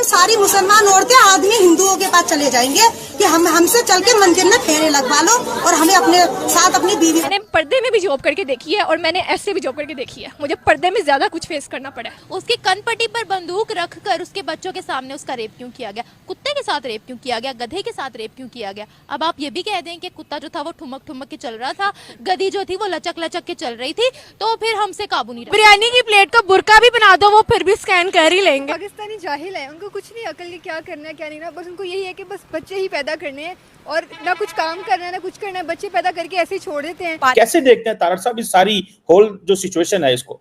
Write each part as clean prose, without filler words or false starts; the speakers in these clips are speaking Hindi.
सारी मुसलमान औरतें आदमी हिंदुओं के पास चले जाएंगे कि हमसे चल के मंदिर में फेरे लगवा लो और हमें अपने साथ अपनी बीवी। मैंने पर्दे में भी जॉब करके देखी है और मैंने ऐसे भी जॉब करके देखी है, मुझे पर्दे में ज्यादा कुछ फेस करना पड़ा है। उसकी कनपट्टी पर बंदूक रखकर उसके बच्चों के सामने उसका रेप क्यों किया गया, कुत्ते के साथ रेप क्यों किया गया, गधे के साथ रेप क्यों किया गया। अब आप ये भी कह दें कि कुत्ता जो था वो ठुमक ठुमक के चल रहा था, गधी जो थी वो लचक लचक के चल रही थी, तो फिर हमसे काबू नहीं रहा। बिरयानी की प्लेट का बुरका भी बना दो, वो फिर भी स्कैन कर ही लेंगे। पाकिस्तानी जाहिल है, उनको कुछ नहीं अकल कि क्या करना है क्या नहीं करना, बस उनको यही है कि बस बच्चे ही पैदा करने हैं और ना कुछ काम करना है ना कुछ करना है, बच्चे पैदा करके ऐसे ही छोड़ देते हैं। कैसे देखते हैं तारड़ साहब इस सारी होल जो सिचुएशन है इसको?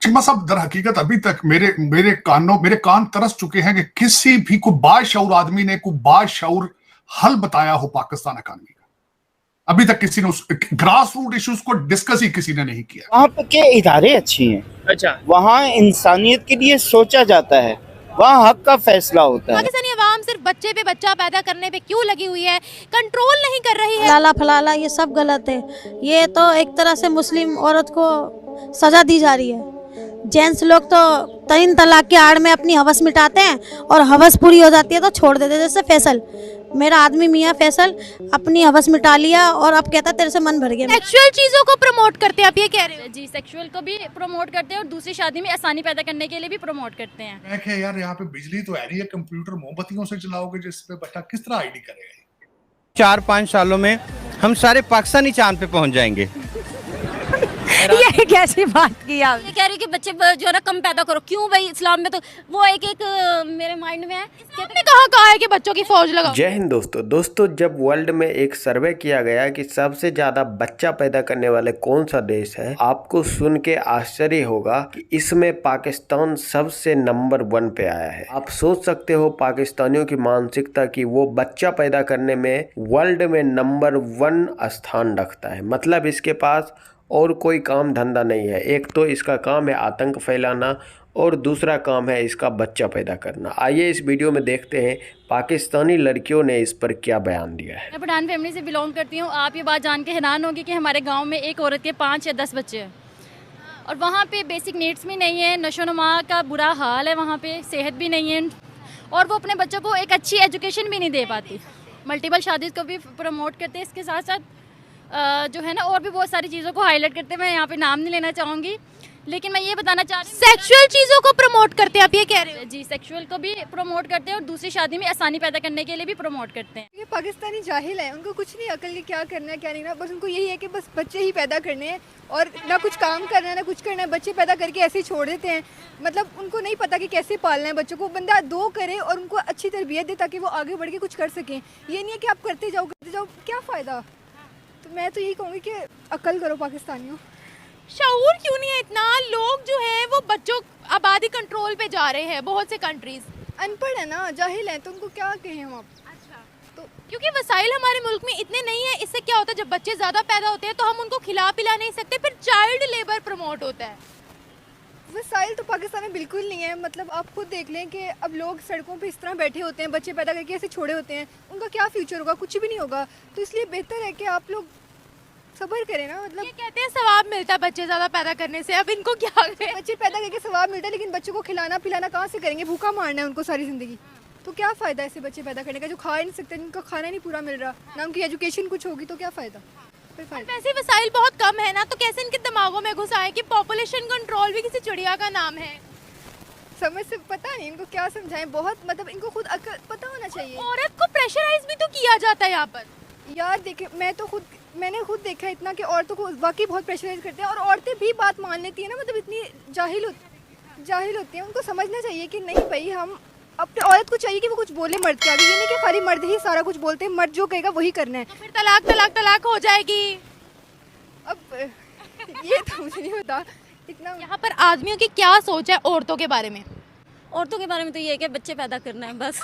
चिम्मा साहब, दर हकीकत अभी तक मेरे कान तरस चुके हैं कि किसी भी को बाशऊर आदमी ने को बाशऊर हल बताया हो पाकिस्तान इकॉनमी का। अभी तक किसी ने उस ग्रास रूट इश्यूज को डिस्कस ही किसी ने नहीं किया। वहाँ के इदारे अच्छी हैं, अच्छा, वहाँ इंसानियत के लिए सोचा जाता है, वहाँ हक का फैसला होता है। पाकिस्तानी अवाम सिर्फ बच्चे पे बच्चा पैदा करने पे क्यों लगी हुई है, कंट्रोल नहीं कर रही है। लाला फलाला ये सब गलत है। ये तो एक तरह से मुस्लिम औरत को सजा दी जा रही है। जेंट्स लोग तो 3 तलाक की आड़ में अपनी हवस मिटाते हैं और हवस पूरी हो जाती है तो छोड़ देते हैं। जैसे फैसल, मेरा आदमी मियाँ फैसल अपनी हवस मिटा लिया और अब कहता तेरे से मन भर गया। सेक्सुअल चीजों को प्रमोट करते हैं, आप ये कह रहे हो? जी, सेक्सुअल को भी प्रमोट करते हैं और दूसरी शादी में आसानी पैदा करने के लिए भी प्रमोट करते हैं। मैं क्या यार, यहाँ पे बिजली तो है नहीं है, कंप्यूटर मोमबत्तियों से चलाओगे जिस पे बच्चा किस तरह आईडी करेगा? 4-5 सालों में हम सारे पाकिस्तानी चांद पे पहुंच जाएंगे। ये कैसी बात की आप? ये कह रही कि बच्चे जो है ना कम पैदा करो। क्यों भाई, इस्लाम में तो वो एक मेरे माइंड में है, आपने कहा है कि बच्चों की फौज लगाओ। जय हिंद दोस्तों, जब वर्ल्ड में एक सर्वे किया गया कि सबसे ज्यादा बच्चा पैदा करने वाले कौन सा देश है, आपको सुन के आश्चर्य होगा कि इसमें पाकिस्तान सबसे नंबर 1 पे आया है। आप सोच सकते हो पाकिस्तानियों की मानसिकता कि वो बच्चा पैदा करने में वर्ल्ड में नंबर 1 स्थान रखता है। मतलब इसके पास और कोई काम धंधा नहीं है। एक तो इसका काम है आतंक फैलाना और दूसरा काम है इसका बच्चा पैदा करना। आइए इस वीडियो में देखते हैं पाकिस्तानी लड़कियों ने इस पर क्या बयान दिया है। मैं पठान फैमिली से बिलोंग करती हूँ। आप ये बात जान के हैरान होंगे कि हमारे गांव में एक औरत के 5 या 10 बच्चे हैं और वहाँ पे बेसिक नीड्स भी नहीं है, नशोनुमा का बुरा हाल है, वहाँ पे सेहत भी नहीं है और वो अपने बच्चों को एक अच्छी एजुकेशन भी नहीं दे पाती। मल्टीपल शादी को भी प्रमोट करते हैं, इसके साथ साथ जो है ना और भी बहुत सारी चीज़ों को हाईलाइट करते हैं। मैं यहाँ पे नाम नहीं लेना चाहूँगी, लेकिन मैं ये बताना चाह रही हूँ सेक्सुअल चीजों को प्रमोट करते हैं, आप ये कह रहे हो? जी, सेक्सुअल को भी प्रमोट करते हैं और दूसरी शादी में आसानी पैदा करने के लिए भी प्रमोट करते हैं। ये पाकिस्तानी जाहिल है, उनको कुछ नहीं अकल कि क्या करना है क्या नहीं करना, बस उनको यही है कि बस बच्चे ही पैदा करने हैं और ना कुछ काम करना है ना कुछ करना है, बच्चे पैदा करके ऐसे ही छोड़ देते हैं। मतलब उनको नहीं पता कि कैसे पालना है बच्चों को। बंदा 2 करे और उनको अच्छी तरबियत दे ताकि वो आगे बढ़ के कुछ कर सकें। ये नहीं है कि आप करते जाओ क्या फ़ायदा। तो मैं तो यही कहूँगी कि अकल करो पाकिस्तानियों। शऊर क्यों नहीं है इतना? लोग जो है वो बच्चों आबादी कंट्रोल पे जा रहे हैं। बहुत से कंट्रीज अनपढ़ है ना, जाहिल है, तो उनको क्या कहें हम आप। अच्छा, तो क्योंकि वसाइल हमारे मुल्क में इतने नहीं है, इससे क्या होता है जब बच्चे ज़्यादा पैदा होते हैं तो हम उनको खिला पिला नहीं सकते, फिर चाइल्ड लेबर प्रमोट होता है। वसाइल तो पाकिस्तान में बिल्कुल नहीं है। मतलब आप खुद देख लें कि अब लोग सड़कों पे इस तरह बैठे होते हैं, बच्चे पैदा करके ऐसे छोड़े होते हैं, उनका क्या फ्यूचर होगा? कुछ भी नहीं होगा। तो इसलिए बेहतर है कि आप लोग सब्र करें ना। मतलब ये कहते हैं सवाब मिलता है बच्चे ज़्यादा पैदा करने से, अब इनको क्या करें? बच्चे पैदा करके सवाब मिलता है, लेकिन बच्चों को खिलाना पिलाना कहाँ से करेंगे? भूखा मारना है उनको सारी ज़िंदगी। तो क्या फ़ायदा ऐसे बच्चे पैदा करने का जो खा ही नहीं सकते, जिनका खाना नहीं पूरा मिल रहा, ना उनकी एजुकेशन कुछ होगी, तो क्या फ़ायदा? वैसे वसाइल बहुत कम है ना, तो कैसे इनके दिमागों में घुसा है कि पॉपुलेशन कंट्रोल भी किसी चिड़िया का नाम है? समझ से पता नहीं इनको क्या समझाएं। बहुत मतलब इनको खुद अकल पता होना चाहिए। औरत को प्रेशराइज भी तो किया जाता है यहाँ पर। यार देखे, मैंने खुद देखा इतना कि औरतों को वाकई बहुत प्रेशराइज करते हैं और औरतें भी बात मान लेती है ना। मतलब इतनी जाहिल होती हैं। उनको समझना चाहिए कि नहीं भाई, हम अपने औरत को चाहिए कि वो कुछ बोले मर्द के आगे। ये नहीं कि खाली मर्द ही सारा कुछ बोलते हैं, मर्द जो कहेगा वही करना है। तो फिर तलाक हो जाएगी। अब ये तो मुझे नहीं पता इतना। यहाँ पर आदमियों की क्या सोच है औरतों के बारे में? औरतों के बारे में तो ये है कि बच्चे पैदा करना है बस।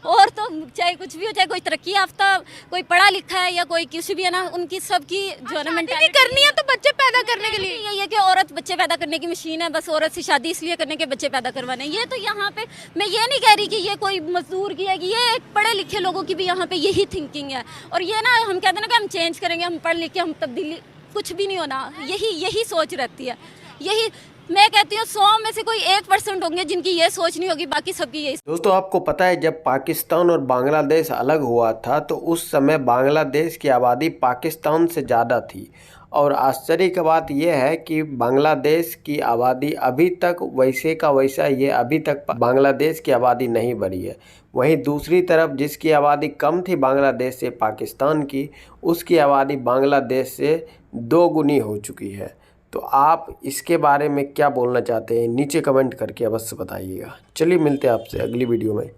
और तो चाहे कुछ भी हो, चाहे कोई तरक्की याफ्ता, कोई पढ़ा लिखा है या कोई किसी भी है ना, उनकी सबकी जो है ना मेंटालिटी करनी है तो बच्चे पैदा करने के लिए। यही है कि औरत बच्चे पैदा करने की मशीन है, बस औरत से शादी इसलिए करने के बच्चे पैदा करवाने। ये तो यहाँ पे मैं ये नहीं कह रही कि ये कोई मजदूर की है, कि ये एक पढ़े लिखे लोगों की भी यहाँ पे यही थिंकिंग है। और ये ना हम कहते हैं ना कि हम चेंज करेंगे, हम पढ़ लिख के हम तब्दीली, कुछ भी नहीं होना। यही सोच रहती है। यही मैं कहती हूँ 100 में से कोई 1% होंगे जिनकी ये सोच नहीं होगी, बाकी सबकी यही। दोस्तों आपको पता है जब पाकिस्तान और बांग्लादेश अलग हुआ था तो उस समय बांग्लादेश की आबादी पाकिस्तान से ज़्यादा थी, और आश्चर्य की बात यह है कि बांग्लादेश की आबादी अभी तक वैसे का वैसा, ये अभी तक बांग्लादेश की आबादी नहीं बढ़ी है। वहीं दूसरी तरफ जिसकी आबादी कम थी बांग्लादेश से पाकिस्तान की, उसकी आबादी बांग्लादेश से 2 गुनी हो चुकी है। तो आप इसके बारे में क्या बोलना चाहते हैं नीचे कमेंट करके अवश्य बताइएगा। चलिए मिलते हैं आपसे अगली वीडियो में।